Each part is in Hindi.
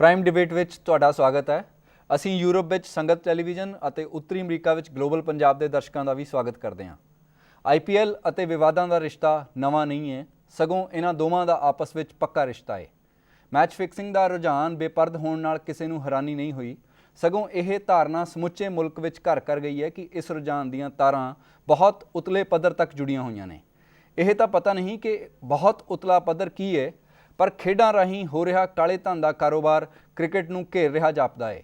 ਪ੍ਰਾਈਮ ਡਿਬੇਟ ਵਿੱਚ ਤੁਹਾਡਾ ਸਵਾਗਤ ਹੈ। ਅਸੀਂ ਯੂਰਪ ਵਿੱਚ ਸੰਗਤ ਟੈਲੀਵਿਜ਼ਨ ਅਤੇ ਉੱਤਰੀ ਅਮਰੀਕਾ ਵਿੱਚ ਗਲੋਬਲ ਪੰਜਾਬ ਦੇ ਦਰਸ਼ਕਾਂ ਦਾ ਵੀ ਸਵਾਗਤ ਕਰਦੇ ਹਾਂ। IPL ਅਤੇ ਵਿਵਾਦਾਂ ਦਾ ਰਿਸ਼ਤਾ ਨਵਾਂ ਨਹੀਂ ਹੈ, ਸਗੋਂ ਇਹਨਾਂ ਦੋਵਾਂ ਦਾ ਆਪਸ ਵਿੱਚ ਪੱਕਾ ਰਿਸ਼ਤਾ ਹੈ। ਮੈਚ ਫਿਕਸਿੰਗ ਦਾ ਰੁਝਾਨ ਬੇਪਰਦ ਹੋਣ ਨਾਲ ਕਿਸੇ ਨੂੰ ਹੈਰਾਨੀ ਨਹੀਂ ਹੋਈ, ਸਗੋਂ ਇਹ ਧਾਰਨਾ ਸਮੁੱਚੇ ਮੁਲਕ ਵਿੱਚ ਘਰ ਕਰ ਗਈ ਹੈ ਕਿ ਇਸ ਰੁਝਾਨ ਦੀਆਂ ਤਾਰਾਂ ਬਹੁਤ ਉਤਲੇ ਪੱਧਰ ਤੱਕ ਜੁੜੀਆਂ ਹੋਈਆਂ ਨੇ। ਇਹ ਤਾਂ ਪਤਾ ਨਹੀਂ ਕਿ ਬਹੁਤ ਉਤਲਾ ਪੱਧਰ ਕੀ ਹੈ, ਪਰ ਖੇਡਾਂ ਰਾਹੀਂ ਹੋ ਰਿਹਾ ਕਾਲੇ ਧਨ ਦਾ ਕਾਰੋਬਾਰ ਕ੍ਰਿਕਟ ਨੂੰ ਘੇਰ ਰਿਹਾ ਜਾਪਦਾ ਹੈ।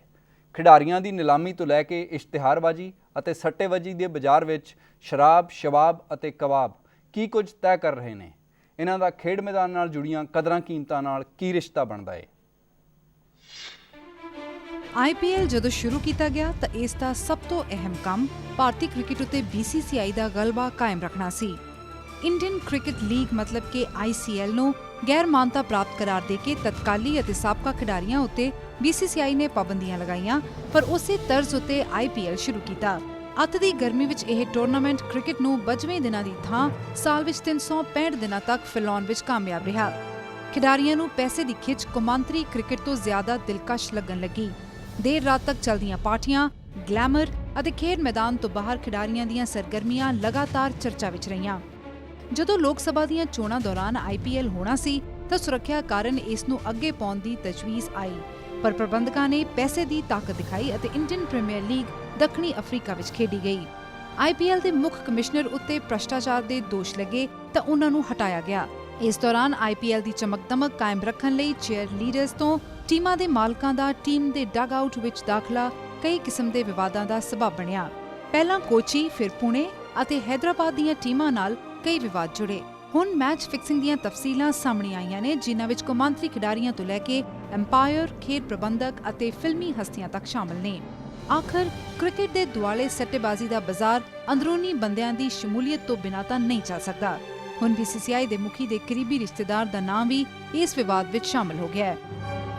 ਖਿਡਾਰੀਆਂ ਦੀ ਨਿਲਾਮੀ ਤੋਂ ਲੈ ਕੇ ਇਸ਼ਤਿਹਾਰਬਾਜ਼ੀ ਅਤੇ ਸੱਟੇਬਾਜ਼ੀ ਦੇ ਬਾਜ਼ਾਰ ਵਿੱਚ ਸ਼ਰਾਬ, ਸ਼ਬਾਬ ਅਤੇ ਕਬਾਬ ਕੀ ਕੁਝ ਤੈਅ ਕਰ ਰਹੇ ਨੇ। ਇਹਨਾਂ ਦਾ ਖੇਡ ਮੈਦਾਨ ਨਾਲ ਜੁੜੀਆਂ ਕਦਰਾਂ ਕੀਮਤਾਂ ਨਾਲ ਕੀ ਰਿਸ਼ਤਾ ਬਣਦਾ ਹੈ। IPL ਜਦੋਂ ਸ਼ੁਰੂ ਕੀਤਾ ਗਿਆ ਤਾਂ ਇਸ ਦਾ ਸਭ ਤੋਂ ਅਹਿਮ ਕੰਮ ਭਾਰਤੀ ਕ੍ਰਿਕਟ ਉੱਤੇ BCCI ਦਾ ਗਲਬਾ ਕਾਇਮ ਰੱਖਣਾ ਸੀ। ਇੰਡੀਅਨ ਕ੍ਰਿਕਟ ਲੀਗ ਮਤਲਬ ਕਿ ICL ਨੂੰ ਗੈਰ ਮਾਨਤਾ ਪ੍ਰਾਪਤ ਕਰਾਰ ਦੇ ਕੇ ਤਤਕਾਲੀ ਅਤੇ ਸਾਬਕਾ ਖਿਡਾਰੀਆਂ ਉੱਤੇ BCCI ਨੇ ਪਾਬੰਦੀਆਂ ਲਗਾਈਆਂ, ਪਰ ਉਸੇ ਤਰਜ਼ ਉੱਤੇ IPL ਸ਼ੁਰੂ ਕੀਤਾ। ਅੱਤ ਦੀ ਗਰਮੀ ਵਿੱਚ ਇਹ ਟੂਰਨਾਮੈਂਟ ਕ੍ਰਿਕਟ ਨੂੰ 22 ਦਿਨਾਂ ਦੀ ਥਾਂ ਸਾਲ ਵਿੱਚ 365 ਦਿਨਾਂ ਤੱਕ ਫੈਲਾਉਣ ਵਿੱਚ ਕਾਮਯਾਬ ਰਿਹਾ। ਖਿਡਾਰੀਆਂ ਨੂੰ ਪੈਸੇ ਦੀ ਖਿੱਚ ਕੌਮਾਂਤਰੀ ਕ੍ਰਿਕਟ ਤੋਂ ਜ਼ਿਆਦਾ ਦਿਲਕਸ਼ ਲੱਗਣ ਲੱਗੀ। ਦੇਰ ਰਾਤ ਤੱਕ ਚੱਲਦੀਆਂ ਪਾਰਟੀਆਂ, ਗਲੈਮਰ ਅਤੇ ਖੇਡ ਮੈਦਾਨ ਤੋਂ ਬਾਹਰ ਖਿਡਾਰੀਆਂ ਦੀਆਂ ਸਰਗਰਮੀਆਂ ਲਗਾਤਾਰ ਚਰਚਾ ਵਿੱਚ ਰਹੀਆਂ। ਜਦੋਂ ਲੋਕ ਸਭਾ ਦੀਆਂ ਚੋਣਾਂ ਦੌਰਾਨ IPL ਹੋਣਾ ਸੀ ਤਾਂ ਸੁਰੱਖਿਆ ਕਾਰਨ ਇਸ ਨੂੰ ਅੱਗੇ ਪਾਉਣ ਦੀ ਤਜਵੀਜ਼ ਆਈ, ਪਰ ਪ੍ਰਬੰਧਕਾਂ ਨੇ ਪੈਸੇ ਦੀ ਤਾਕਤ ਦਿਖਾਈ ਅਤੇ ਇੰਡੀਅਨ ਪ੍ਰੀਮੀਅਰ ਲੀਗ ਦੱਖਣੀ ਅਫਰੀਕਾ ਵਿੱਚ ਖੇਡੀ ਗਈ। IPL ਦੇ ਮੁੱਖ ਕਮਿਸ਼ਨਰ ਉੱਤੇ ਭ੍ਰਸ਼ਟਾਚਾਰ ਦੇ ਦੋਸ਼ ਲੱਗੇ ਤਾਂ ਉਹਨਾਂ ਨੂੰ ਹਟਾਇਆ ਗਿਆ। ਇਸ ਦੌਰਾਨ IPL ਦੀ ਚਮਕ-ਦਮਕ ਕਾਇਮ ਰੱਖਣ ਲਈ ਚੇਅਰ ਲੀਡਰਸ ਤੋਂ ਟੀਮਾਂ ਦੇ ਮਾਲਕਾਂ ਦਾ ਟੀਮ ਦੇ ਡਗ ਆਊਟ ਵਿੱਚ ਦਾਖਲਾ ਕਈ ਕਿਸਮ ਦੇ ਵਿਵਾਦਾਂ ਦਾ ਸਬਬ ਬਣਿਆ। ਪਹਿਲਾਂ ਕੋਚੀ, ਫਿਰ ਪੁਣੇ ਅਤੇ ਹੈਦਰਾਬਾਦ ਦੀਆਂ ਟੀਮਾਂ ਨਾਲ ਕਈ ਵਿਵਾਦ ਜੁੜੇ। ਹੁਣ ਮੈਚ ਫਿਕਸਿੰਗ ਦੀਆਂ ਤਫਸੀਲਾਂ ਸਾਹਮਣੇ ਆਈਆਂ ਨੇ, ਜਿਨ੍ਹਾਂ ਵਿੱਚ ਕੌਮਾਂਤਰੀ ਖਿਡਾਰੀਆਂ ਤੋਂ ਲੈ ਕੇ ਅੰਪਾਇਰ, ਖੇਡ ਪ੍ਰਬੰਧਕ ਅਤੇ ਫਿਲਮੀ ਹਸਤੀਆਂ ਤੱਕ ਸ਼ਾਮਲ ਨੇ। ਆਖਰ ਕ੍ਰਿਕਟ ਦੇ ਦੁਆਲੇ ਸੱਟੇਬਾਜ਼ੀ ਦਾ ਬਾਜ਼ਾਰ ਅੰਦਰੂਨੀ ਬੰਦਿਆਂ ਦੀ ਸ਼ਮੂਲੀਅਤ ਤੋਂ ਬਿਨਾਂ ਤਾਂ ਨਹੀਂ ਚੱਲ ਸਕਦਾ। ਹੁਣ BCCI ਦੇ ਮੁਖੀ ਦੇ ਕਰੀਬੀ ਰਿਸ਼ਤੇਦਾਰ ਦਾ ਨਾਮ ਵੀ ਇਸ ਵਿਵਾਦ ਵਿੱਚ ਸ਼ਾਮਲ ਹੋ ਗਿਆ ਹੈ।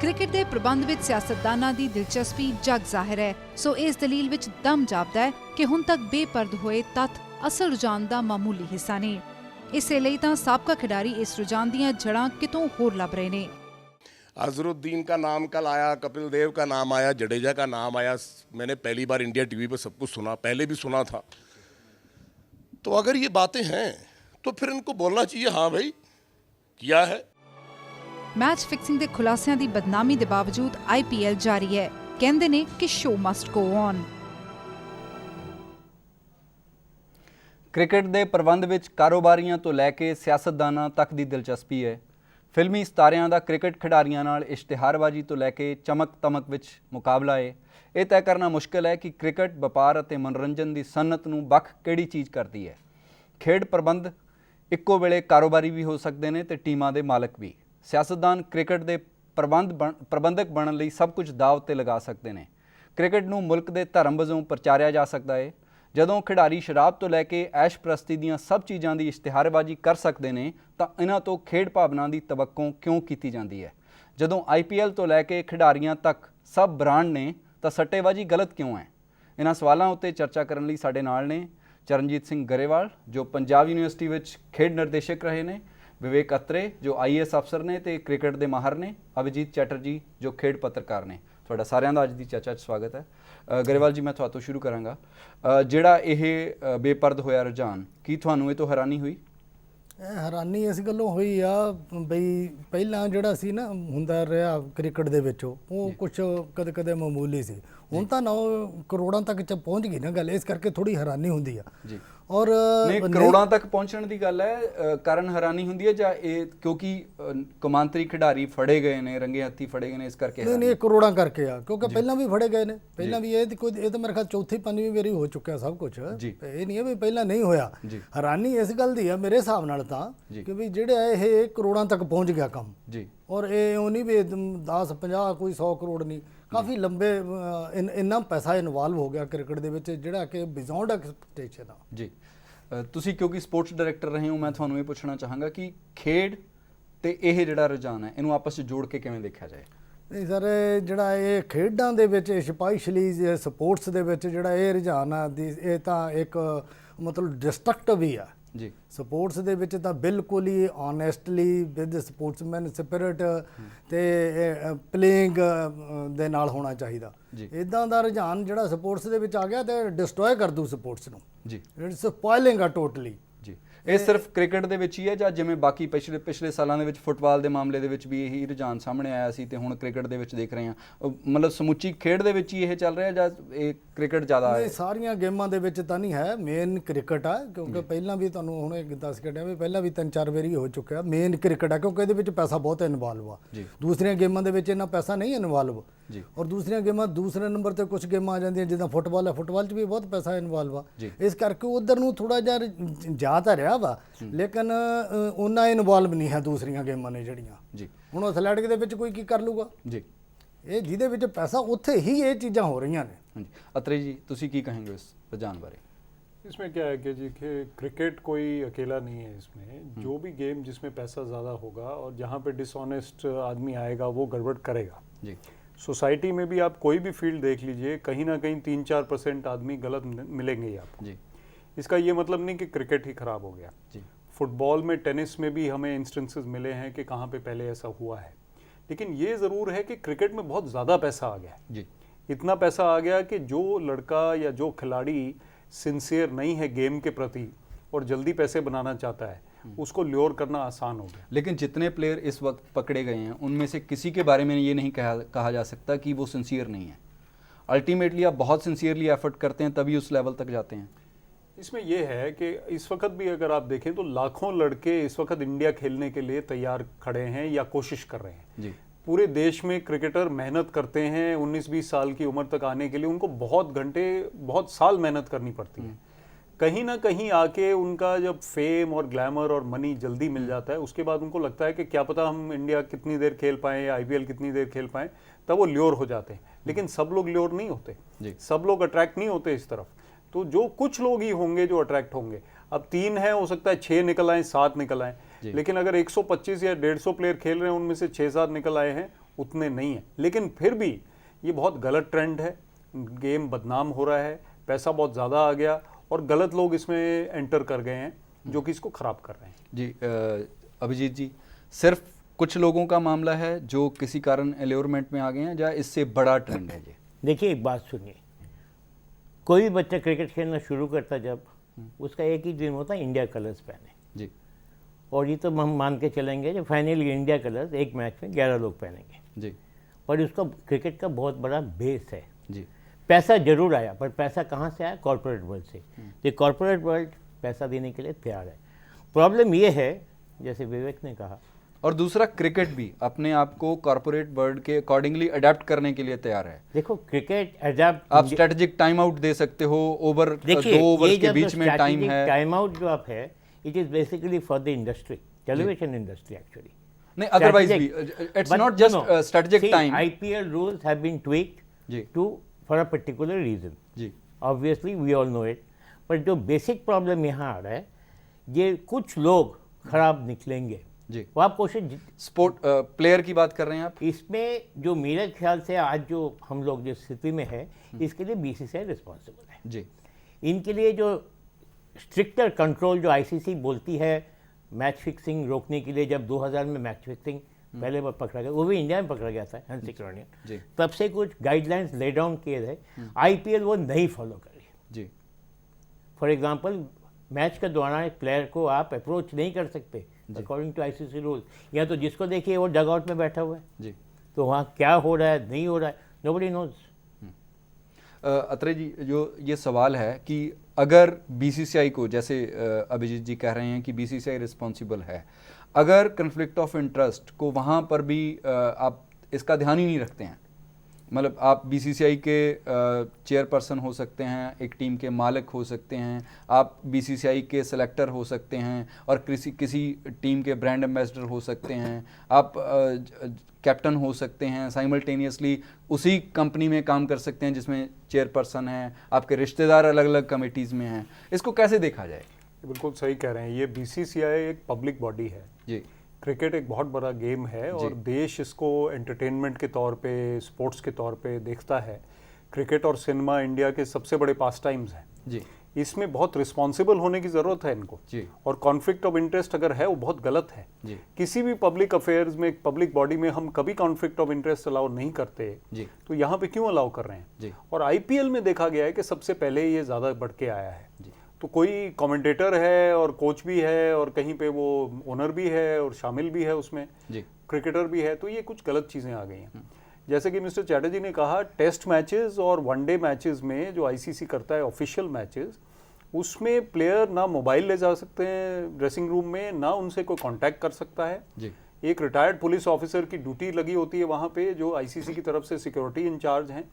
ਕ੍ਰਿਕਟ ਦੇ ਪ੍ਰਬੰਧ ਵਿੱਚ ਸਿਆਸਤਦਾਨਾਂ ਦੀ ਦਿਲਚਸਪੀ ਜਗ ਜ਼ਾਹਿਰ ਹੈ, ਸੋ ਇਸ ਦਲੀਲ ਵਿੱਚ ਦਮ ਜਾਪਦਾ ਹੈ ਕਿ ਹੁਣ ਤੱਕ ਬੇਪਰਦ ਹੋਏ ਤੱਥ ਅਸਲ ਰੁਝਾਨ ਦਾ ਮਾਮੂਲੀ ਹਿੱਸਾ ਨੇ। ਇਸੇ ਲਈ ਤਾਂ ਸਾਬਕਾ ਖਿਡਾਰੀ ਇਸ ਰੁਝਾਨ ਦੀਆਂ ਜੜ੍ਹਾਂ ਕਿਤੋਂ ਹੋਰ ਲੱਭ ਰਹੇ ਨੇ। अजरुद्दीन का नाम कल आया, कपिल देव का नाम आया, जडेजा का नाम आया। मैंने पहली बार इंडिया टीवी पर सब कुछ सुना, पहले भी सुना था। तो अगर ये बातें हैं तो फिर इनको बोलना चाहिए, हाँ भाई किया है। ਮੈਚ ਫਿਕਸਿੰਗ ਦੇ ਖੁਲਾਸਿਆਂ ਦੀ ਬਦਨਾਮੀ ਦੇ ਬਾਵਜੂਦ IPL ਜਾਰੀ ਹੈ। ਕਹਿੰਦੇ ਨੇ ਕਿ show must go on. Cricket ਦੇ ਪ੍ਰਬੰਧ ਵਿੱਚ ਕਾਰੋਬਾਰੀਆਂ ਤੋਂ ਲੈ ਕੇ ਸਿਆਸਤਦਾਨਾਂ ਤੱਕ ਦੀ ਦਿਲਚਸਪੀ ਹੈ। ਫਿਲਮੀ ਸਿਤਾਰਿਆਂ ਦਾ ਕ੍ਰਿਕਟ ਖਿਡਾਰੀਆਂ ਨਾਲ ਇਸ਼ਤਿਹਾਰਬਾਜ਼ੀ ਤੋਂ ਲੈ ਕੇ ਚਮਕ-ਦਮਕ ਵਿੱਚ ਮੁਕਾਬਲਾ ਹੈ। ਇਹ ਤੈਅ ਕਰਨਾ ਮੁਸ਼ਕਿਲ ਹੈ ਕਿ ਕ੍ਰਿਕਟ ਵਪਾਰ ਅਤੇ ਮਨੋਰੰਜਨ ਦੀ ਸਨਅਤ ਨੂੰ ਵੱਖ ਕਿਹੜੀ ਚੀਜ਼ ਕਰਦੀ ਹੈ। ਖੇਡ ਪ੍ਰਬੰਧ ਇੱਕੋ ਵੇਲੇ ਕਾਰੋਬਾਰੀ ਵੀ ਹੋ ਸਕਦੇ ਨੇ ਤੇ ਟੀਮਾਂ ਦੇ ਮਾਲਕ ਵੀ। ਸਿਆਸਤਦਾਨ ਕ੍ਰਿਕਟ ਦੇ ਪ੍ਰਬੰਧਕ ਬਣਨ ਲਈ ਸਭ ਕੁਝ ਦਾਅ ਉੱਤੇ ਲਗਾ ਸਕਦੇ ਨੇ। ਕ੍ਰਿਕਟ ਨੂੰ ਮੁਲਕ ਦੇ ਧਰਮ ਵਜੋਂ ਪ੍ਰਚਾਰਿਆ ਜਾ ਸਕਦਾ ਹੈ। ਜਦੋਂ ਖਿਡਾਰੀ ਸ਼ਰਾਬ ਤੋਂ ਲੈ ਕੇ ਐਸ਼ ਪ੍ਰਸਤੀ ਦੀਆਂ ਸਭ ਚੀਜ਼ਾਂ ਦੀ ਇਸ਼ਤਿਹਾਰਬਾਜ਼ੀ ਕਰ ਸਕਦੇ ਨੇ ਤਾਂ ਇਹਨਾਂ ਤੋਂ ਖੇਡ ਭਾਵਨਾ ਦੀ ਤਵੱਕੋਂ ਕਿਉਂ ਕੀਤੀ ਜਾਂਦੀ ਹੈ। ਜਦੋਂ IPL ਤੋਂ ਲੈ ਕੇ ਖਿਡਾਰੀਆਂ ਤੱਕ ਸਭ ਬ੍ਰਾਂਡ ਨੇ ਤਾਂ ਸੱਟੇਬਾਜ਼ੀ ਗਲਤ ਕਿਉਂ ਹੈ। ਇਹਨਾਂ ਸਵਾਲਾਂ ਉੱਤੇ ਚਰਚਾ ਕਰਨ ਲਈ ਸਾਡੇ ਨਾਲ ਨੇ ਚਰਨਜੀਤ ਸਿੰਘ ਗਰੇਵਾਲ, ਜੋ ਪੰਜਾਬ ਯੂਨੀਵਰਸਿਟੀ ਵਿੱਚ ਖੇਡ ਨਿਰਦੇਸ਼ਕ ਰਹੇ ਨੇ, ਵਿਵੇਕ ਅਤਰੇ, ਜੋ IAS ਅਫਸਰ ਨੇ ਤੇ ਕ੍ਰਿਕਟ ਦੇ ਮਾਹਰ ਨੇ, ਅਭਿਜੀਤ ਚੈਟਰਜੀ, ਜੋ ਖੇਡ ਪੱਤਰਕਾਰ ਨੇ। ਤੁਹਾਡਾ ਸਾਰਿਆਂ ਦਾ ਅੱਜ ਦੀ ਚਰਚਾ 'ਚ ਸਵਾਗਤ ਹੈ। ਗਰੇਵਾਲ ਜੀ, ਮੈਂ ਤੁਹਾਡੇ ਤੋਂ ਸ਼ੁਰੂ ਕਰਾਂਗਾ। ਜਿਹੜਾ ਇਹ ਬੇਪਰਦ ਹੋਇਆ ਰੁਝਾਨ, ਕੀ ਤੁਹਾਨੂੰ ਇਹ ਤੋਂ ਹੈਰਾਨੀ ਹੋਈ? ਹੈਰਾਨੀ ਇਸ ਗੱਲੋਂ ਹੋਈ ਆ ਬਈ ਪਹਿਲਾਂ ਜਿਹੜਾ ਸੀ ਨਾ ਹੁੰਦਾ ਰਿਹਾ ਕ੍ਰਿਕਟ ਦੇ ਵਿੱਚ ਉਹ ਕੁਛ ਕਦੇ ਕਦੇ ਮਾਮੂਲੀ ਸੀ। ਹੁਣ ਤਾਂ 9 ਕਰੋੜਾਂ ਤੱਕ ਚ ਪਹੁੰਚ ਗਈ ਨਾ ਗੱਲ, ਇਸ ਕਰਕੇ ਥੋੜੀ ਹੈਰਾਨੀ ਹੁੰਦੀ ਆ। ਜੀ, ਔਰ ਨਹੀਂ, ਕਰੋੜਾਂ ਤੱਕ ਪਹੁੰਚਣ ਦੀ ਗੱਲ ਹੈ, ਕਾਰਨ ਹੈਰਾਨੀ ਹੁੰਦੀ ਹੈ ਜਾਂ ਇਹ ਕਿਉਂਕਿ ਕੌਮਾਂਤਰੀ ਖਿਡਾਰੀ ਫੜੇ ਗਏ ਨੇ, ਰੰਗੇ ਹੱਥੀ ਫੜੇ ਗਏ ਨੇ, ਇਸ ਕਰਕੇ? ਨਹੀਂ, ਕਰੋੜਾਂ ਕਰਕੇ ਆ, ਕਿਉਂਕਿ ਪਹਿਲਾਂ ਵੀ ਫੜੇ ਗਏ ਨੇ। ਪਹਿਲਾਂ ਵੀ ਇਹ ਤਾਂ ਮੇਰੇ ਖਿਆਲ ਚੌਥੀ ਪੰਜਵੀਂ ਵਾਰੀ ਹੋ ਚੁੱਕਿਆ ਸਭ ਕੁਝ। ਇਹ ਨਹੀਂ ਹੈ ਵੀ ਪਹਿਲਾਂ ਨਹੀਂ ਹੋਇਆ। ਹੈਰਾਨੀ ਇਸ ਗੱਲ ਦੀ ਆ ਮੇਰੇ ਹਿਸਾਬ ਨਾਲ ਤਾਂ ਕਿ ਵੀ ਜਿਹੜਾ ਇਹ ਕਰੋੜਾਂ ਤੱਕ ਪਹੁੰਚ ਗਿਆ ਕੰਮ। ਜੀ, ਔਰ ਇਹ ਉਹ ਨਹੀਂ ਵੀ 10 50 ਕੋਈ 100 ਕਰੋੜ ਨਹੀਂ, ਕਾਫੀ ਲੰਬੇ ਇੰਨਾ ਪੈਸਾ ਇਨਵੋਲਵ ਹੋ ਗਿਆ ਕ੍ਰਿਕਟ ਦੇ ਵਿੱਚ ਜਿਹੜਾ ਕਿ ਬਿਯੋਂਡ ਐਕਸਪੈਕਟੇਸ਼ਨ ਆ। ਜੀ, ਤੁਸੀਂ ਕਿਉਂਕਿ ਸਪੋਰਟਸ ਡਾਇਰੈਕਟਰ ਰਹੇ ਹੋ, ਮੈਂ ਤੁਹਾਨੂੰ ਇਹ ਪੁੱਛਣਾ ਚਾਹਾਂਗਾ ਕਿ ਖੇਡ ਤੇ ਇਹ ਜਿਹੜਾ ਰੁਝਾਨ ਹੈ ਇਹਨੂੰ ਆਪਸ 'ਚ ਜੋੜ ਕੇ ਕਿਵੇਂ ਦੇਖਿਆ ਜਾਏ? ਨਹੀਂ ਸਰ, ਜਿਹੜਾ ਇਹ ਖੇਡਾਂ ਦੇ ਵਿੱਚ ਸਪੈਸ਼ਲੀ ਸਪੋਰਟਸ ਦੇ ਵਿੱਚ ਜਿਹੜਾ ਇਹ ਰੁਝਾਨ ਆ ਇਹ ਤਾਂ ਇੱਕ ਮਤਲਬ ਡਿਸਟਰਕਟਿਵ ਹੀ ਆ। ਜੀ ਸਪੋਰਟਸ ਦੇ ਵਿੱਚ ਤਾਂ ਬਿਲਕੁਲ ਹੀ ਓਨੈਸਟਲੀ ਵਿਦ ਸਪੋਰਟਸਮੈਨ ਸਪਿਰਿਟ ਤੇ ਪਲੇਇੰਗ ਦੇ ਨਾਲ ਹੋਣਾ ਚਾਹੀਦਾ। ਜੀ। ਇਦਾਂ ਦਾ ਰੁਝਾਨ ਜਿਹੜਾ ਸਪੋਰਟਸ ਦੇ ਵਿੱਚ ਆ ਗਿਆ ਤੇ ਡਿਸਟਰੋਏ ਕਰ ਦੂ ਸਪੋਰਟਸ ਨੂੰ। ਜੀ ਇਟਸ ਸਪੋਇਲਿੰਗ ਆ ਟੋਟਲੀ। ਜੀ, ਇਹ ਸਿਰਫ ਕ੍ਰਿਕਟ ਦੇ ਵਿੱਚ ਹੀ ਹੈ ਜਾਂ ਜਿਵੇਂ ਬਾਕੀ ਪਿਛਲੇ ਸਾਲਾਂ ਦੇ ਵਿੱਚ ਫੁੱਟਬਾਲ ਦੇ ਮਾਮਲੇ ਦੇ ਵਿੱਚ ਵੀ ਇਹੀ ਰੁਝਾਨ ਸਾਹਮਣੇ ਆਇਆ ਸੀ ਤੇ ਹੁਣ ਕ੍ਰਿਕਟ ਦੇ ਵਿੱਚ ਦੇਖ ਰਹੇ ਹਾਂ, ਮਤਲਬ ਸਮੁੱਚੀ ਖੇਡ ਦੇ ਵਿੱਚ ਹੀ ਇਹ ਚੱਲ ਰਿਹਾ ਜਾਂ ਇਹ ਕ੍ਰਿਕਟ ਜ਼ਿਆਦਾ ਹੈ? ਇਹ ਸਾਰੀਆਂ ਗੇਮਾਂ ਦੇ ਵਿੱਚ ਤਾਂ ਨਹੀਂ ਹੈ, ਮੇਨ ਕ੍ਰਿਕਟ ਆ ਕਿਉਂਕਿ ਪਹਿਲਾਂ ਵੀ ਤੁਹਾਨੂੰ ਹੁਣੇ ਦੱਸ ਕੇ ਡਿਆ ਵੀ ਪਹਿਲਾਂ ਵੀ 3-4 ਵਾਰੀ ਹੋ ਚੁੱਕਿਆ। ਮੇਨ ਕ੍ਰਿਕਟ ਆ ਕਿਉਂਕਿ ਇਹਦੇ ਵਿੱਚ ਪੈਸਾ ਬਹੁਤ ਇਨਵੋਲਵ ਆ। ਦੂਸਰੀਆਂ ਗੇਮਾਂ ਦੇ ਵਿੱਚ ਇੰਨਾ ਪੈਸਾ ਨਹੀਂ ਇਨਵੋਲਵ ਜੀ। ਔਰ ਦੂਸਰੀਆਂ ਗੇਮਾਂ ਦੂਸਰੇ ਨੰਬਰ ਤੇ ਕੁਝ ਗੇਮਾਂ ਆ ਜਾਂਦੀਆਂ ਜਿੱਦਾਂ ਫੁੱਟਬਾਲ ਹੈ, ਫੁੱਟਬਾਲ 'ਚ ਵੀ ਬਹੁਤ ਪੈਸਾ ਇਨਵੋਲਵ ਆ। ਇਸ ਕਰਕੇ ਉਧਰ ਨੂੰ ਥੋੜਾ ਜਿਹਾ ਜਾ ਤਾਂ ਰਿਹਾ ਵਾ ਲੇਕਿਨ ਉਹਨਾਂ ਇਨਵੋਲਵ ਨਹੀਂ ਹੈ ਦੂਸਰੀਆਂ ਗੇਮਾਂ ਨੇ ਜਿਹੜੀਆਂ। ਜੀ, ਹੁਣ ਐਥਲੈਟਿਕ ਦੇ ਵਿੱਚ ਕੋਈ ਕੀ ਕਰ ਲੂਗਾ? ਜੀ, ਇਹ ਜਿਹਦੇ ਵਿੱਚ ਪੈਸਾ ਉੱਥੇ ਹੀ ਇਹ ਚੀਜ਼ਾਂ ਹੋ ਰਹੀਆਂ ਨੇ। ਹਾਂਜੀ, ਅਤਰੇ ਜੀ ਤੁਸੀਂ ਕੀ ਕहेंगे ਇਸ ਰੁਝਾਨ ਬਾਰੇ? इसमें क्या है कि जी कि क्रिकेट कोई अकेला नहीं है। इसमें जो भी गेम जिसमें पैसा ज़्यादा होगा और जहाँ पे डिसऑनेस्ट आदमी आएगा वो गड़बड़ करेगा। जी। सोसाइटी में भी आप कोई भी फील्ड देख लीजिए, कहीं ना कहीं 3-4% आदमी गलत मिलेंगे ही आपको। जी। इसका ये मतलब नहीं कि क्रिकेट ही ख़राब हो गया। जी। फुटबॉल में, टेनिस में भी हमें इंस्टेंसेस मिले हैं कि कहाँ पे पहले ऐसा हुआ है, लेकिन ये ज़रूर है कि क्रिकेट में बहुत ज़्यादा पैसा आ गया है। जी। इतना पैसा आ गया कि जो लड़का या जो खिलाड़ी सिंसियर नहीं है गेम के प्रति और जल्दी पैसे बनाना चाहता है उसको ल्योर करना आसान हो गया। लेकिन जितने प्लेयर इस वक्त पकड़े गए हैं उनमें से किसी के बारे में ये नहीं कहा जा सकता कि वो सिंसियर नहीं है। अल्टीमेटली आप बहुत सिंसियरली एफर्ट करते हैं तभी उस लेवल तक जाते हैं। इसमें यह है कि इस वक्त भी अगर आप देखें तो लाखों लड़के इस वक्त इंडिया खेलने के लिए तैयार खड़े हैं या कोशिश कर रहे हैं। जी। पूरे देश में क्रिकेटर मेहनत करते हैं 19-20 साल की उम्र तक आने के लिए उनको बहुत घंटे, बहुत साल मेहनत करनी पड़ती है। कहीं ना कहीं आके उनका जब फेम और ग्लैमर और मनी जल्दी मिल जाता है उसके बाद उनको लगता है कि क्या पता हम इंडिया कितनी देर खेल पाएँ या IPL कितनी देर खेल पाएँ, तब वो ल्योर हो जाते हैं। लेकिन सब लोग ल्योर नहीं होते, सब लोग अट्रैक्ट नहीं होते इस तरफ। तो जो कुछ लोग ही होंगे जो अट्रैक्ट होंगे। अब 3 है, हो सकता है 6 निकल आए, 7 निकल आए, लेकिन अगर 125 या 150 प्लेयर खेल रहे हैं उनमें से 6-7 निकल आए हैं, उतने नहीं हैं। लेकिन फिर भी ये बहुत गलत ट्रेंड है, गेम बदनाम हो रहा है, पैसा बहुत ज़्यादा आ गया और गलत लोग इसमें एंटर कर गए हैं जो कि इसको ख़राब कर रहे हैं। जी। अभिजीत जी, सिर्फ कुछ लोगों का मामला है जो किसी कारण एल्योरमेंट में आ गए हैं या इससे बड़ा ट्रेंड है? जी देखिए, एक बात सुनिए, कोई भी बच्चा क्रिकेट खेलना शुरू करता जब उसका एक ही ड्रीम होता है इंडिया कलर्स पहने। जी। और ये तो हम मान के चलेंगे जो फाइनली इंडिया कलर्स एक मैच में 11 लोग पहनेंगे। जी। पर उसका क्रिकेट का बहुत बड़ा बेस है। जी। पैसा जरूर आया, पर पैसा कहाँ से आया? कॉर्पोरेट वर्ल्ड से। तो कॉर्पोरेट वर्ल्ड पैसा देने के लिए तैयार है। प्रॉब्लम ये है, जैसे विवेक ने कहा, और दूसरा क्रिकेट भी अपने आप को कॉर्पोरेट वर्ल्ड के अकॉर्डिंगली अडेप्ट करने के लिए तैयार है। देखो क्रिकेट अडेप्ट, आप स्ट्रेटेजिक टाइम आउट दे सकते हो, ओवर 2 ओवर्स के बीच में टाइम है। टाइम आउट जो आप है, it is basically for the industry, television industry actually. नहीं, अदरवाइज भी it's not just strategic time. IPL rules have been tweaked to for a particular reason. जी। Obviously we all know it, पर जो बेसिक प्रॉब्लम यहाँ आ रहा है, ये कुछ लोग खराब निकलेंगे। जी। वो आप कोशिश, स्पोर्ट प्लेयर की बात कर रहे हैं आप? इसमें जो मेरे ख्याल से आज जो हम लोग जिस स्थिति में है, इसके लिए BCCI रिस्पॉन्सिबल है। जी। इनके लिए जो स्ट्रिक्टर कंट्रोल जो ICC बोलती है मैच फिक्सिंग रोकने के लिए, जब 2000 में मैच फिक्सिंग पहले बार पकड़ा गया, वो भी इंडिया में पकड़ा गया था, हंसिक रॉनियन, तब से कुछ गाइडलाइंस ले डाउन किए थे। IPL वो नहीं फॉलो कर रही। जी। फॉर एग्जांपल, मैच के दौरान एक प्लेयर को आप अप्रोच नहीं कर सकते अकॉर्डिंग टू ICC रूल, या तो जिसको देखिए वो डग आउट में बैठा हुआ है। जी। तो वहाँ क्या हो रहा है, नहीं हो रहा है, नोबडी नोज। अत्रे जी, जो ये सवाल है कि अगर BCCI को, जैसे अभिजीत जी कह रहे हैं कि BCCI रिस्पॉन्सिबल है, अगर कन्फ्लिक्ट ऑफ इंटरेस्ट को वहाँ पर भी आप इसका ध्यान ही नहीं रखते हैं, मतलब आप BCCI के चेयरपर्सन हो सकते हैं, एक टीम के मालिक हो सकते हैं, आप BCCI के सेलेक्टर हो सकते हैं और किसी टीम के ब्रांड एम्बेसडर हो सकते हैं, आप कैप्टन हो सकते हैं, साइमल्टेनियसली उसी कंपनी में काम कर सकते हैं जिसमें चेयरपर्सन है, आपके रिश्तेदार अलग अलग कमेटीज़ में हैं। इसको कैसे देखा जाए? बिल्कुल सही कह रहे हैं, ये BCCI एक पब्लिक बॉडी है। जी। क्रिकेट एक बहुत बड़ा गेम है और देश इसको एंटरटेनमेंट के तौर पे, स्पोर्ट्स के तौर पे देखता है। क्रिकेट और सिनेमा इंडिया के सबसे बड़े पास टाइम्स हैं। जी। इसमें बहुत रिस्पॉन्सिबल होने की ज़रूरत है इनको जी। और कॉन्फ्लिक्ट ऑफ इंटरेस्ट अगर है वो बहुत गलत है जी। किसी भी पब्लिक अफेयर्स में, पब्लिक बॉडी में हम कभी कॉन्फ्लिक्ट ऑफ इंटरेस्ट अलाउ नहीं करते जी। तो यहाँ पे क्यों अलाउ कर रहे हैं जी। और आईपीएल में देखा गया है कि सबसे पहले ये ज़्यादा बढ़ के आया है जी। तो कोई कमेंटेटर है और कोच भी है और कहीं पे वो ओनर भी है और शामिल भी है उसमें, जी। क्रिकेटर भी है, तो ये कुछ गलत चीज़ें आ गई हैं। जैसे कि मिस्टर चैटर्जी ने कहा, टेस्ट मैचेस और वनडे मैचेस में जो आईसीसी करता है ऑफिशियल मैचेस, उसमें प्लेयर ना मोबाइल ले जा सकते हैं ड्रेसिंग रूम में, ना उनसे कोई कांटेक्ट कर सकता है। जी। एक रिटायर्ड पुलिस ऑफिसर की ड्यूटी लगी होती है वहाँ पे, जो आईसीसी की तरफ से सिक्योरिटी इंचार्ज हैं।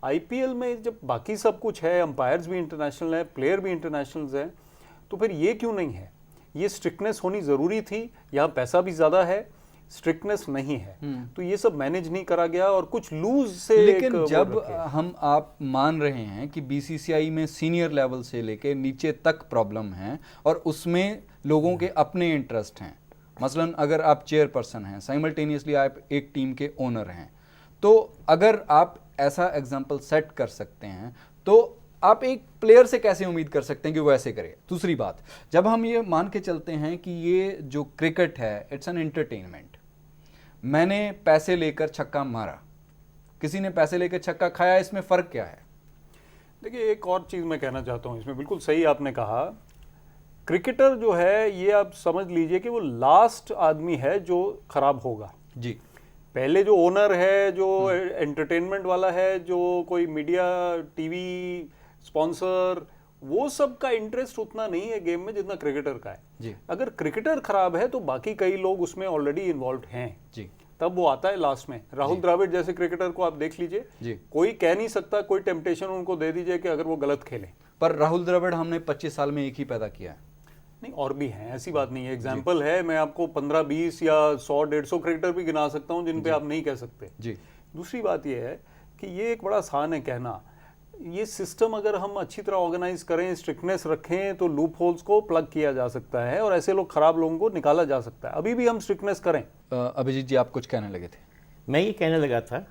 आईपीएल में जब बाकी सब कुछ है, अंपायर्स भी इंटरनेशनल हैं, प्लेयर भी इंटरनेशनल्स हैं, तो फिर ये क्यों नहीं है? ये स्ट्रिक्टनेस होनी ज़रूरी थी। यहाँ पैसा भी ज़्यादा है, स्ट्रिक्टनेस नहीं है, तो ये सब मैनेज नहीं करा गया और कुछ लूज से। लेकिन जब हम आप मान रहे हैं कि बीसीसीआई में सीनियर लेवल से लेके नीचे तक प्रॉब्लम है और उसमें लोगों के अपने इंटरेस्ट हैं, मसलन अगर आप चेयरपर्सन हैं, साइमल्टेनियसली आप एक टीम के ओनर हैं, तो अगर आप ऐसा एग्जाम्पल सेट कर सकते हैं तो आप एक प्लेयर से कैसे उम्मीद कर सकते हैं कि वो ऐसे करे? दूसरी बात, जब हम ये मान के चलते हैं कि ये जो क्रिकेट है इट्स एन एंटरटेनमेंट, मैंने पैसे लेकर छक्का मारा, किसी ने पैसे लेकर छक्का खाया, इसमें फ़र्क क्या है? देखिए, एक और चीज़ मैं कहना चाहता हूँ इसमें, बिल्कुल सही आपने कहा, क्रिकेटर जो है ये आप समझ लीजिए कि वो लास्ट आदमी है जो खराब होगा जी। पहले जो ओनर है, जो एंटरटेनमेंट वाला है, जो कोई मीडिया, टीवी स्पॉन्सर, वो सब का इंटरेस्ट उतना नहीं है गेम में जितना क्रिकेटर का है जी। अगर क्रिकेटर खराब है तो बाकी कई लोग उसमें ऑलरेडी इन्वॉल्व हैं जी। तब वो आता है लास्ट में। राहुल द्रविड़ जैसे क्रिकेटर को आप देख लीजिए जी। कोई कह नहीं सकता, कोई टेम्पटेशन उनको दे दीजिए कि अगर वो गलत खेलें। पर राहुल द्रविड़ हमने 25 साल में एक ही पैदा किया है। नहीं, और भी हैं, ऐसी बात नहीं है, एग्जाम्पल है, मैं आपको 15-20 या 100-150 क्रिकेटर भी गिना सकता हूं जिन पे आप नहीं कह सकते जी। दूसरी बात यह है कि ये एक बड़ा आसान है कहना, ये सिस्टम अगर हम अच्छी तरह ऑर्गेनाइज करें, स्ट्रिक्टनेस रखें, तो लूप होल्स को प्लग किया जा सकता है और ऐसे लोग खराब लोगों को निकाला जा सकता है। अभी भी हम स्ट्रिक्टनेस करें। अभिजीत जी, आप कुछ कहने लगे थे। मैं ये कहने लगा था,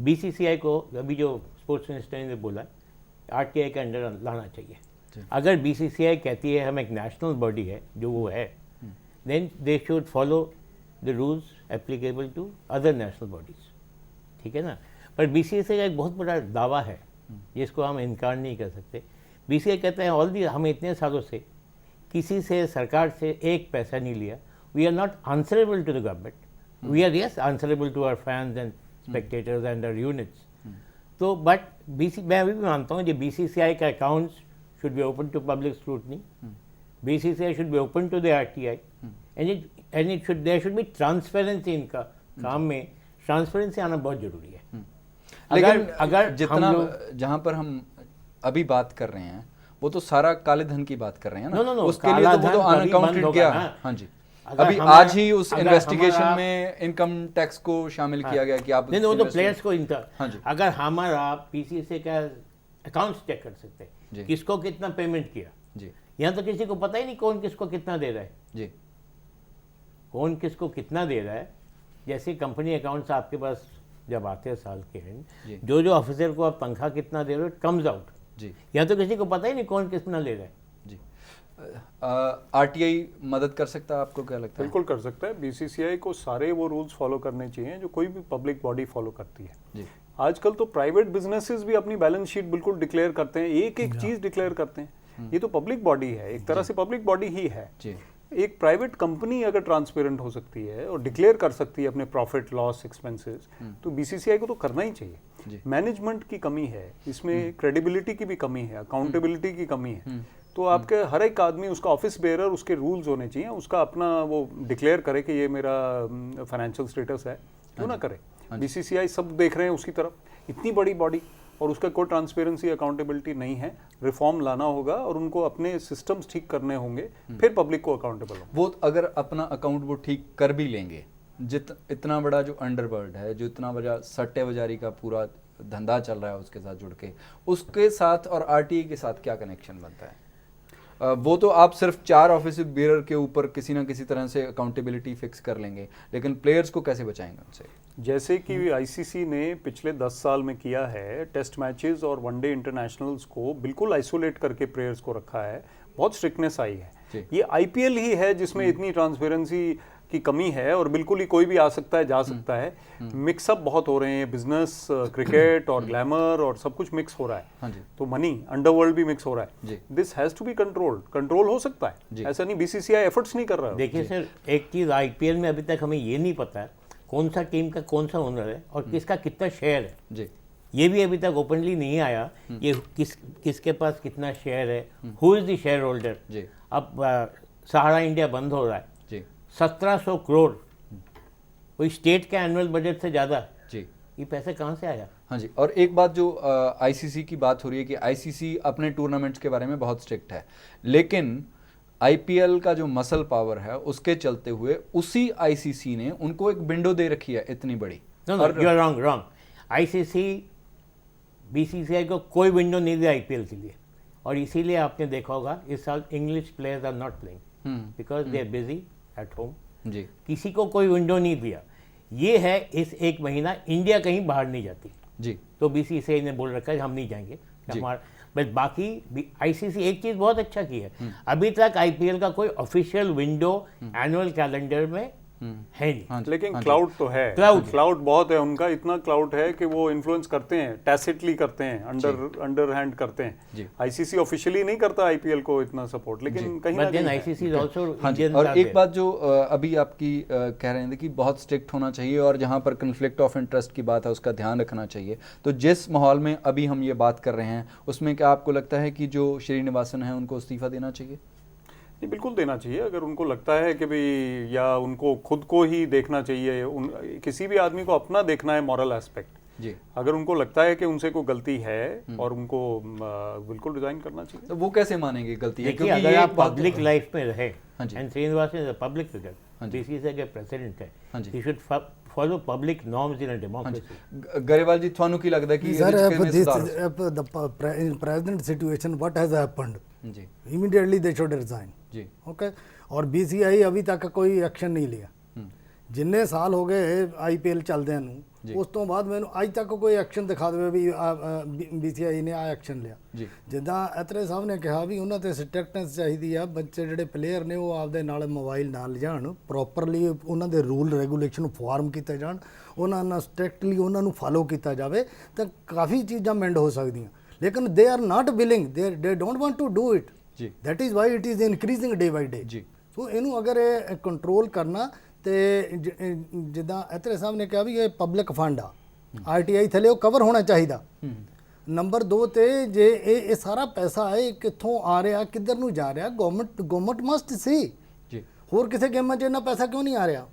बीसीसीआई को अभी जो स्पोर्ट्स मिनिस्टर ने बोला आरटीआई के अंडर लाना चाहिए। अगर बीसीसीआई कहती है हम एक नेशनल बॉडी है, जो वो है, then they should follow the rules applicable to other national bodies, ठीक है ना। पर बीसीसीआई का एक बहुत बड़ा दावा है जिसको हम इनकार नहीं कर सकते। बीसीसीआई कहते हैं ऑलरेडी हम इतने सालों से किसी से, सरकार से एक पैसा नहीं लिया, we are not answerable to the government, we are yes answerable to our fans and spectators and our units. तो बट मैं अभी भी मानता हूँ कि बीसीसीआई का accounts should be open to public scrutiny. BCCI should be open to the RTI, and there should be transparency इनका काम में ट्रांसपेरेंसी आना बहुत जरूरी है। लेकिन अगर जितना जहां पर हम अभी बात कर रहे हैं वो तो सारा काले धन की बात कर रहे हैं ना। नो, उसके लिए तो वो तो अनअकाउंटेड गया। हाँ जी, अभी आज ही उस इन्वेस्टिगेशन में इनकम टैक्स को शामिल किया गया कि आप नहीं, वो तो प्लेयर्स को हाँ जी। अगर हमारा पीसीसीआई का अकाउंट्स चेक कर सकते हैं किसको कितना पेमेंट किया जी। यहाँ तो किसी को पता ही नहीं कौन किसको कितना दे रहा है जी, कौन किसको कितना दे रहा है। जैसे कंपनी अकाउंट्स आपके पास जब आते हैं साल के एंड, जो ऑफिसर को आप तनख्वाह कितना दे रहे हो इट कम्स आउट जी। यहाँ तो किसी को पता ही नहीं कौन कितना ले रहा है जी। आरटीआई मदद कर सकता है, आपको क्या लगता है? बिल्कुल कर सकता है। बीसीसीआई को सारे वो रूल्स फॉलो करने चाहिए जो कोई भी पब्लिक बॉडी फॉलो करती है जी। आजकल तो प्राइवेट बिजनेसेस भी अपनी बैलेंस शीट बिल्कुल डिक्लेयर करते हैं, एक एक चीज डिक्लेयर करते हैं। ये तो पब्लिक बॉडी है, एक तरह से पब्लिक बॉडी ही है जी। एक प्राइवेट कंपनी अगर ट्रांसपेरेंट हो सकती है और डिक्लेयर कर सकती है अपने प्रॉफिट लॉस एक्सपेंसेस, तो बीसीसीआई को तो करना ही चाहिए। मैनेजमेंट की कमी है इसमें, क्रेडिबिलिटी की भी कमी है, अकाउंटेबिलिटी की कमी है। तो आपके हर एक आदमी, उसका ऑफिस बेयरर, उसके रूल्स होने चाहिए, उसका अपना वो डिक्लेयर करे कि ये मेरा फाइनेंशियल स्टेटस है, क्यों ना करे। बीसीसीआई सब देख रहे हैं उसकी तरफ, इतनी बड़ी बॉडी और उसका कोई ट्रांसपेरेंसी अकाउंटेबिलिटी नहीं है। रिफॉर्म लाना होगा और उनको अपने सिस्टम्स ठीक करने होंगे, फिर पब्लिक को अकाउंटेबल हो। वो अगर अपना अकाउंट वो ठीक कर भी लेंगे, इतना बड़ा जो अंडरवर्ल्ड है, जो इतना बड़ा सट्टेबाजी का पूरा धंधा चल रहा है उसके साथ जुड़ के, उसके साथ और आरटीआई के साथ क्या कनेक्शन बनता है? वो तो आप सिर्फ 4 ऑफिस बेयरर के ऊपर किसी ना किसी तरह से अकाउंटेबिलिटी फिक्स कर लेंगे, लेकिन प्लेयर्स को कैसे बचाएंगे उनसे? जैसे कि आईसीसी ने पिछले 10 साल में किया है, टेस्ट मैचेस और वनडे इंटरनेशनल्स को बिल्कुल आइसोलेट करके प्लेयर्स को रखा है, बहुत स्ट्रिक्टनेस आई है। ये आईपीएल ही है जिसमें इतनी ट्रांसपेरेंसी की कमी है और बिल्कुल ही कोई भी आ सकता है, जा सकता है। मिक्सअप बहुत हो रहे हैं, बिजनेस, क्रिकेट और ग्लैमर और सब कुछ मिक्स हो रहा है। तो मनी, अंडरवर्ल्ड भी मिक्स हो रहा है। This has to be controlled, control हो सकता है, ऐसा नहीं बीसीसीआई एफर्ट्स नहीं कर रहा है। देखिए सर, एक चीज आईपीएल में अभी तक हमें ये नहीं पता है कौन सा टीम का कौन सा ओनर है और किसका कितना शेयर है जी। ये भी अभी तक ओपनली नहीं आया, ये किसके पास कितना शेयर है, who is the shareholder जी। अब सहारा इंडिया बंद हो रहा है जी, 1700 करोड़ कोई स्टेट के एनुअल बजट से ज़्यादा जी, ये पैसे कहाँ से आया? हाँ जी। और एक बात जो आईसीसी की बात हो रही है कि आईसीसी अपने टूर्नामेंट्स के बारे में बहुत स्ट्रिक्ट है, लेकिन आईपीएल का जो मसल पावर है उसके चलते हुए उसी आईसीसी ने उनको एक विंडो दे रखी है इतनी बड़ी। You are wrong. ICC BCCI को कोई विंडो नहीं दिया आईपीएल के लिए, और इसीलिए आपने देखा होगा इस साल English players are not playing because they are busy at home जी। किसी को कोई विंडो नहीं दिया। ये है इस एक महीना इंडिया कहीं बाहर नहीं जाती जी, तो बीसीसीआई ने बोल रखा है हम नहीं जाएंगे हमारा। बट बाकी आईसीसी एक चीज बहुत अच्छा की है, अभी तक आईपीएल का कोई ऑफिशियल विंडो एनुअल कैलेंडर में है नहीं। लेकिन क्लाउड तो है, क्लाउड बहुत है उनका, इतना क्लाउड है कि वो इन्फ्लुएंस करते हैं, टैसिटली करते हैं, अंडर हैंड करते हैं। आईसीसी ऑफिशियली नहीं करता आईपीएल को इतना सपोर्ट, लेकिन कहीं ना कहीं आईसीसी इज आल्सो। और एक बात जो अभी आपकी कह रहे थे कि बहुत स्ट्रिक्ट होना चाहिए और जहां पर कन्फ्लिक्ट ऑफ इंटरेस्ट की बात है उसका ध्यान रखना चाहिए, तो जिस माहौल में अभी हम ये बात कर रहे हैं उसमें क्या आपको लगता है कि जो श्रीनिवासन है उनको इस्तीफा देना चाहिए? नहीं, बिल्कुल देना चाहिए। अगर उनको लगता है कि भाई, या उनको खुद को ही देखना चाहिए, किसी भी आदमी को अपना देखना है मॉरल एस्पेक्ट जी। अगर उनको लगता है कि उनसे कोई गलती है और उनको बिल्कुल रिजाइन करना चाहिए। तो वो कैसे मानेंगे गलती है? क्योंकि अगर आप पब्लिक लाइफ में रहे, and Srinivasan is a public figure, BCCI के प्रेसिडेंट है, he should follow public norms in a democracy. Grewal ji, ਤੁਹਾਨੂੰ ਕੀ ਲੱਗਦਾ ਕਿ the present situation what has happened जी, immediately they should resign जी, okay। और बीसीआई अभी तक कोई एक्शन नहीं लिया, जिन्ने साल हो गए आईपीएल चलदे ਨੂੰ, ਉਸ ਤੋਂ ਬਾਅਦ ਮੈਨੂੰ ਅੱਜ ਤੱਕ ਕੋਈ ਐਕਸ਼ਨ ਦਿਖਾ ਦੇਵੇ ਵੀ ਬੀਸੀਆਈ ਨੇ ਆ ਐਕਸ਼ਨ ਲਿਆ ਜੀ। ਜਿੱਦਾਂ ਅਤਰੇ ਸਾਹਿਬ ਨੇ ਕਿਹਾ ਵੀ ਉਹਨਾਂ ਤੇ ਸਟ੍ਰਿਕਟਨੈਸ ਚਾਹੀਦੀ ਆ, ਬੱਚੇ ਜਿਹੜੇ ਪਲੇਅਰ ਨੇ ਉਹ ਆਪਦੇ ਨਾਲ ਮੋਬਾਈਲ ਨਾਲ ਲਿਜਾਣ, ਪ੍ਰੋਪਰਲੀ ਉਹਨਾਂ ਦੇ ਰੂਲ ਰੈਗੂਲੇਸ਼ਨ ਫਾਰਮ ਕੀਤੇ ਜਾਣ, ਉਹਨਾਂ ਨਾਲ ਸਟ੍ਰਿਕਟਲੀ ਉਹਨਾਂ ਨੂੰ ਫਾਲੋ ਕੀਤਾ ਜਾਵੇ ਤਾਂ ਕਾਫੀ ਚੀਜ਼ਾਂ ਮੈਂਡ ਹੋ ਸਕਦੀਆਂ। लेकिन they are not willing, they don't want to do it, that is why it is increasing day by day. So इनू अगर ये कंट्रोल करना तो जिदा इतरे साहब ने कहा भी ये पब्लिक फंड आ, आरटीआई थले वो कवर होना चाहिए। नंबर 2 ते जे ये सारा पैसा है कित्थों आ रहा, किधर नू जा रहा, गवर्नमेंट मस्ट सी होर किसी गेमां च इन्ना पैसा क्यों नहीं आ रहा,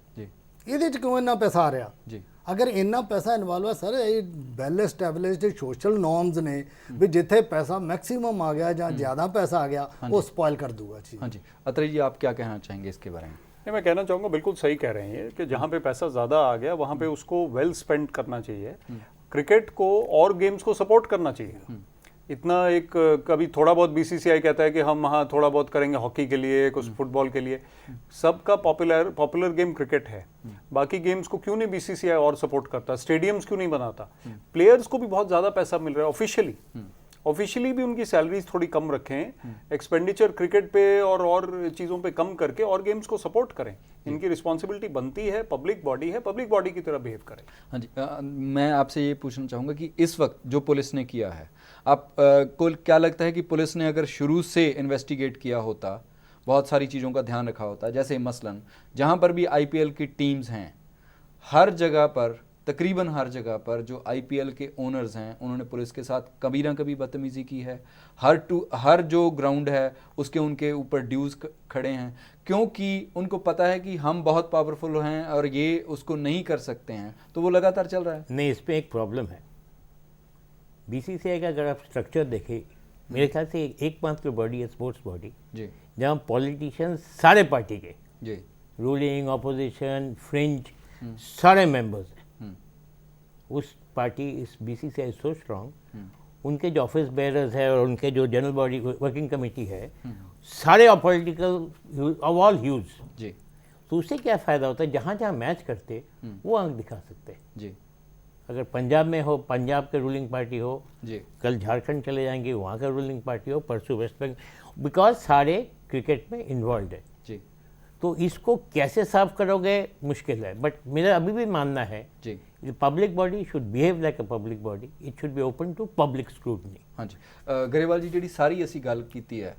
ये क्यों इन्ना पैसा आ रहा। अगर इन्ना पैसा इन्वॉल्व है सर, ये वैल एस्टैबलिश्ड सोशल नॉर्म्स ने भी जिथे पैसा मैक्सिमम आ गया या ज़्यादा पैसा आ गया वो स्पॉइल कर दूंगा चीज़। हाँ जी, अत्रे जी आप क्या कहना चाहेंगे इसके बारे में? नहीं, मैं कहना चाहूँगा बिल्कुल सही कह रहे हैं कि जहाँ पे पैसा ज़्यादा आ गया वहाँ पे उसको वेल स्पेंड करना चाहिए। क्रिकेट को और गेम्स को सपोर्ट करना चाहिए। इतना एक कभी थोड़ा बहुत बीसीसीआई कहता है कि हम हाँ थोड़ा बहुत करेंगे हॉकी के लिए, कुछ फुटबॉल के लिए, सबका पॉपुलर गेम क्रिकेट है। बाकी गेम्स को क्यों नहीं बीसीसीआई और सपोर्ट करता, स्टेडियम्स क्यों नहीं बनाता? प्लेयर्स को भी बहुत ज़्यादा पैसा मिल रहा है ऑफिशियली भी उनकी सैलरीज थोड़ी कम रखें, एक्सपेंडिचर क्रिकेट पे और चीज़ों पे कम करके और गेम्स को सपोर्ट करें। इनकी रिस्पॉन्सिबिलिटी बनती है, पब्लिक बॉडी है, पब्लिक बॉडी की तरह बिहेव करें। हाँ जी, मैं आपसे ये पूछना चाहूँगा कि इस वक्त जो पुलिस ने किया है, आप को क्या लगता है कि पुलिस ने अगर शुरू से इन्वेस्टिगेट किया होता, बहुत सारी चीज़ों का ध्यान रखा होता, जैसे मसलन जहाँ पर भी आईपीएल की टीम्स हैं, हर जगह पर, तकरीबन हर जगह पर जो आईपीएल के ओनर्स हैं उन्होंने पुलिस के साथ कभी ना कभी बदतमीज़ी की है। हर जो ग्राउंड है उसके उनके ऊपर ड्यूज खड़े हैं, क्योंकि उनको पता है कि हम बहुत पावरफुल हैं और ये उसको नहीं कर सकते हैं, तो वो लगातार चल रहा है। नहीं, इस पर एक प्रॉब्लम है। बीसीसीआई का अगर आप स्ट्रक्चर देखें, मेरे ख्याल से एकमात्र बॉडी है स्पोर्ट्स बॉडी जी, जहाँ पॉलिटिशियंस सारे पार्टी के जी, रूलिंग, ऑपोजिशन, फ्रिंज, सारे मेंबर्स हैं। उस पार्टी, इस बीसीसीआई सो स्ट्रॉन्ग, उनके जो ऑफिस बेयरर्स है और उनके जो जनरल बॉडी वर्किंग कमेटी है, सारे पॉलिटिकल ऑफ ऑल ह्यूज जी। तो उससे क्या फ़ायदा होता है, जहाँ जहाँ मैच करते वो आंख दिखा सकते हैं। जी अगर पंजाब में हो, पंजाब के रूलिंग पार्टी हो, जी कल झारखंड चले जाएंगे, वहाँ का रूलिंग पार्टी हो, परसों वेस्ट बंगाल, बिकॉज सारे क्रिकेट में इन्वॉल्व है। जी तो इसको कैसे साफ करोगे मुश्किल है, बट मेरा अभी भी मानना है जी public body should behave like a public body, it should be open to public scrutiny. ਹਾਂਜੀ ਗਰੇਵਾਲ ਜੀ, ਜਿਹੜੀ ਸਾਰੀ ਅਸੀਂ ਗੱਲ ਕੀਤੀ ਹੈ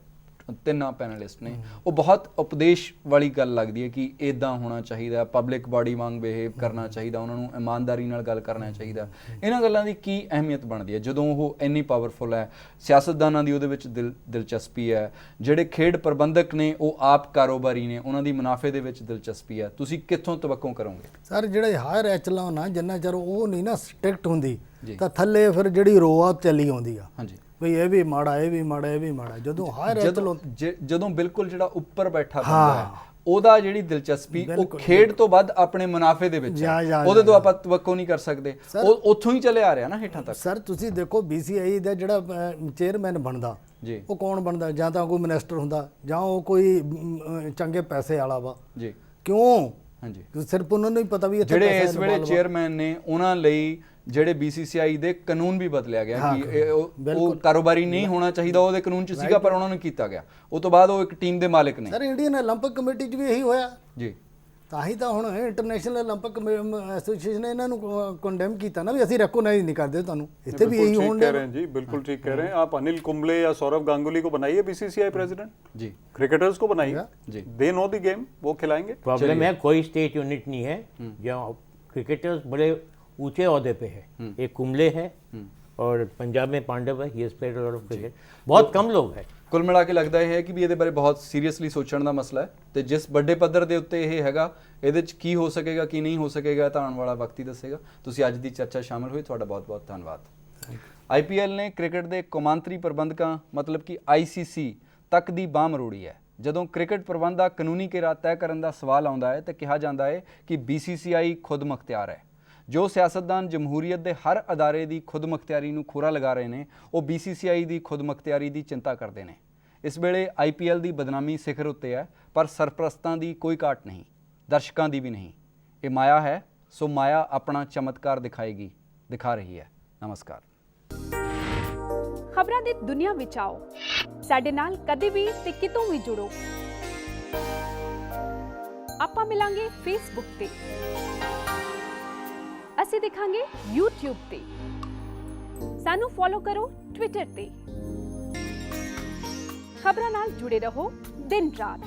ਤਿੰਨਾਂ ਪੈਨਲਿਸਟ ਨੇ, ਉਹ ਬਹੁਤ ਉਪਦੇਸ਼ ਵਾਲੀ ਗੱਲ ਲੱਗਦੀ ਹੈ ਕਿ ਇਦਾਂ ਹੋਣਾ ਚਾਹੀਦਾ, ਪਬਲਿਕ ਬਾਡੀ ਵਾਂਗ ਬਿਹੇਵ ਕਰਨਾ ਚਾਹੀਦਾ, ਉਹਨਾਂ ਨੂੰ ਇਮਾਨਦਾਰੀ ਨਾਲ ਗੱਲ ਕਰਨਾ ਚਾਹੀਦਾ। ਇਹਨਾਂ ਗੱਲਾਂ ਦੀ ਕੀ ਅਹਿਮੀਅਤ ਬਣਦੀ ਹੈ ਜਦੋਂ ਉਹ ਇੰਨੀ ਪਾਵਰਫੁਲ ਹੈ, ਸਿਆਸਤਦਾਨਾਂ ਦੀ ਉਹਦੇ ਵਿੱਚ ਦਿਲਚਸਪੀ ਹੈ, ਜਿਹੜੇ ਖੇਡ ਪ੍ਰਬੰਧਕ ਨੇ ਉਹ ਆਪ ਕਾਰੋਬਾਰੀ ਨੇ, ਉਹਨਾਂ ਦੀ ਮੁਨਾਫੇ ਦੇ ਵਿੱਚ ਦਿਲਚਸਪੀ ਹੈ, ਤੁਸੀਂ ਕਿੱਥੋਂ ਤਵੱਕੋ ਕਰੋਗੇ? ਸਰ ਜਿਹੜਾ ਹਾਇਰ ਐਚਲਨ ਆ, ਜਿੰਨਾ ਚਿਰ ਉਹ ਨਹੀਂ ਨਾ ਸਟ੍ਰਿਕਟ ਹੁੰਦੀ ਤਾਂ ਥੱਲੇ ਫਿਰ ਜਿਹੜੀ ਰੋਆ ਚੱਲੀ ਆਉਂਦੀ ਆ ਹਾਂਜੀ ਵੀ ਇਹ ਵੀ ਮਾੜਾ, ਇਹ ਵੀ ਮਾੜਾ, ਇਹ ਵੀ ਮਾੜਾ। ਜਦੋਂ ਹਾਇਰ ਐਚਲਨ ਜਦੋਂ ਬਿਲਕੁਲ ਜਿਹੜਾ ਉੱਪਰ ਬੈਠਾ ਬੰਦਾ ਹੈ ਉਹਦਾ ਜਿਹੜੀ ਦਿਲਚਸਪੀ ਉਹ ਖੇਡ ਤੋਂ ਵੱਧ ਆਪਣੇ ਮੁਨਾਫੇ ਦੇ ਵਿੱਚ ਹੈ, ਉਹਦੇ ਤੋਂ ਆਪਾਂ ਤਵੱਕੋ ਨਹੀਂ ਕਰ ਸਕਦੇ, ਉਹ ਉੱਥੋਂ ਹੀ ਚੱਲੇ ਆ ਰਿਹਾ ਨਾ ਹੇਠਾਂ ਤੱਕ। ਸਰ ਤੁਸੀਂ ਦੇਖੋ BCCI ਦਾ ਜਿਹੜਾ ਚੇਅਰਮੈਨ ਬਣਦਾ ਜੀ ਉਹ ਕੌਣ ਬਣਦਾ? ਜਾਂ ਤਾਂ ਕੋਈ ਮਿਨਿਸਟਰ ਹੁੰਦਾ ਜਾਂ ਉਹ ਕੋਈ ਚੰਗੇ ਪੈਸੇ ਵਾਲਾ ਵਾ। ਜੀ ਕਿਉਂ? ਹਾਂਜੀ, ਸਿਰਫ ਉਹਨਾਂ ਨੂੰ ਹੀ ਪਤਾ ਵੀ ਇੱਥੇ ਜਿਹੜੇ ਪੈਸਾ ਇਸ ਵੇਲੇ ਚੇਅਰਮੈਨ ਨੇ ਉਹਨਾਂ ਲਈ ਜਿਹੜੇ BCCI ਦੇ ਕਾਨੂੰਨ ਵੀ ਬਦਲਿਆ ਗਿਆ ਕਿ ਉਹ ਕਾਰੋਬਾਰੀ ਨਹੀਂ ਹੋਣਾ ਚਾਹੀਦਾ, ਉਹਦੇ ਕਾਨੂੰਨ 'ਚ ਸੀਗਾ ਪਰ ਉਹਨਾਂ ਨੂੰ ਕੀਤਾ ਗਿਆ। ਉਹ ਤੋਂ ਬਾਅਦ ਉਹ ਇੱਕ ਟੀਮ ਦੇ ਮਾਲਕ ਨੇ। ਸਰ ਇੰਡੀਅਨ 올림픽 ਕਮੇਟੀ 'ਚ ਵੀ ਇਹੀ ਹੋਇਆ ਜੀ, ਤਾਂ ਹੀ ਤਾਂ ਹੁਣ ਇੰਟਰਨੈਸ਼ਨਲ 올림픽 ਐਸੋਸੀਏਸ਼ਨ ਨੇ ਇਹਨਾਂ ਨੂੰ ਕੰਡੈਮ ਕੀਤਾ ਨਾ ਵੀ ਅਸੀਂ ਰੈਕੋਗਨਾਈਜ਼ ਨਹੀਂ ਕਰਦੇ ਤੁਹਾਨੂੰ। ਇੱਥੇ ਵੀ ਇਹੀ ਹੋਣ कह रहे हैं जी, बिल्कुल ठीक कह रहे हैं आप। अनिल कुंबले या सौरव गांगुली को बनाइए BCCI प्रेसिडेंट जी, क्रिकेटर्स को बनाइए जी, दे नो द गेम, वो खिलाएंगे। प्रॉब्लम है कोई स्टेट यूनिट नहीं है जहाँ क्रिकेटर्स बड़े ऊंचे ओहदे पे है। एक कुंबले है और पंजाब में पांडव है, he has played a lot of cricket. बहुत कम लोग हैं। ਕੁੱਲ ਮਿਲਾ ਕੇ ਲੱਗਦਾ ਇਹ ਹੈ ਕਿ ਵੀ ਇਹਦੇ ਬਾਰੇ ਬਹੁਤ ਸੀਰੀਅਸਲੀ ਸੋਚਣ ਦਾ ਮਸਲਾ ਹੈ ਤੇ ਜਿਸ ਵੱਡੇ ਪੱਧਰ ਦੇ ਉੱਤੇ ਇਹ ਹੈਗਾ, ਇਹਦੇ 'ਚ ਕੀ ਹੋ ਸਕੇਗਾ ਕੀ ਨਹੀਂ ਹੋ ਸਕੇਗਾ ਤਾਂ ਆਉਣ ਵਾਲਾ ਵਕਤ ਹੀ ਦੱਸੇਗਾ। ਤੁਸੀਂ ਅੱਜ ਦੀ ਚਰਚਾ ਸ਼ਾਮਿਲ ਹੋਏ, ਤੁਹਾਡਾ ਬਹੁਤ ਬਹੁਤ ਧੰਨਵਾਦ। IPL ਨੇ ਕ੍ਰਿਕਟ ਦੇ ਕੌਮਾਂਤਰੀ ਪ੍ਰਬੰਧਕਾਂ ਮਤਲਬ ਕਿ ICC ਤੱਕ ਦੀ ਬਾਂਹ ਮਰੋੜੀ ਹੈ। ਜਦੋਂ ਕ੍ਰਿਕਟ ਪ੍ਰਬੰਧ ਦਾ ਕਾਨੂੰਨੀ ਘੇਰਾ ਤੈਅ ਕਰਨ ਦਾ ਸਵਾਲ ਆਉਂਦਾ ਹੈ ਤਾਂ ਕਿਹਾ ਜਾਂਦਾ ਹੈ ਕਿ BCCI ਖੁਦ ਮੁਖਤਿਆਰ ਹੈ। ਜੋ ਸਿਆਸਤਦਾਨ ਜਮਹੂਰੀਅਤ ਦੇ ਹਰ ਅਦਾਰੇ ਦੀ ਖੁਦ ਮੁਖਤਿਆਰੀ ਨੂੰ ਖੋਰਾ ਲਗਾ ਰਹੇ ਨੇ, ਉਹ BCCI ਦੀ ਖੁਦ ਮੁਖਤਿਆਰੀ ਦੀ ਚਿੰਤਾ ਕਰਦੇ ਨੇ। ਇਸ ਵੇਲੇ IPL ਦੀ ਬਦਨਾਮੀ ਸਿਖਰ ਉੱਤੇ ਹੈ, ਪਰ ਸਰਪ੍ਰਸਤਾਂ ਦੀ ਕੋਈ ਘਾਟ ਨਹੀਂ, ਦਰਸ਼ਕਾਂ ਦੀ ਵੀ ਨਹੀਂ। ਇਹ ਮਾਇਆ ਹੈ, ਸੋ ਮਾਇਆ ਆਪਣਾ ਚਮਤਕਾਰ ਦਿਖਾ ਰਹੀ ਹੈ। ਨਮਸਕਾਰ। ਖਬਰਾਂ ਦੀ ਦੁਨੀਆ ਵਿੱਚ ਆਓ, ਸਾਡੇ ਨਾਲ ਕਦੇ ਵੀ ਤੇ ਕਿਤੋਂ ਵੀ ਜੁੜੋ। ਆਪਾਂ ਮਿਲਾਂਗੇ Facebook ਤੇ, ਅਸੀਂ ਦਿਖਾਂਗੇ YouTube ਤੇ, ਸਾਨੂੰ ਫੋਲੋ ਕਰੋ Twitter ਤੇ। ਖਬਰਾਂ ਨਾਲ ਜੁੜੇ ਰਹੋ ਦਿਨ ਰਾਤ।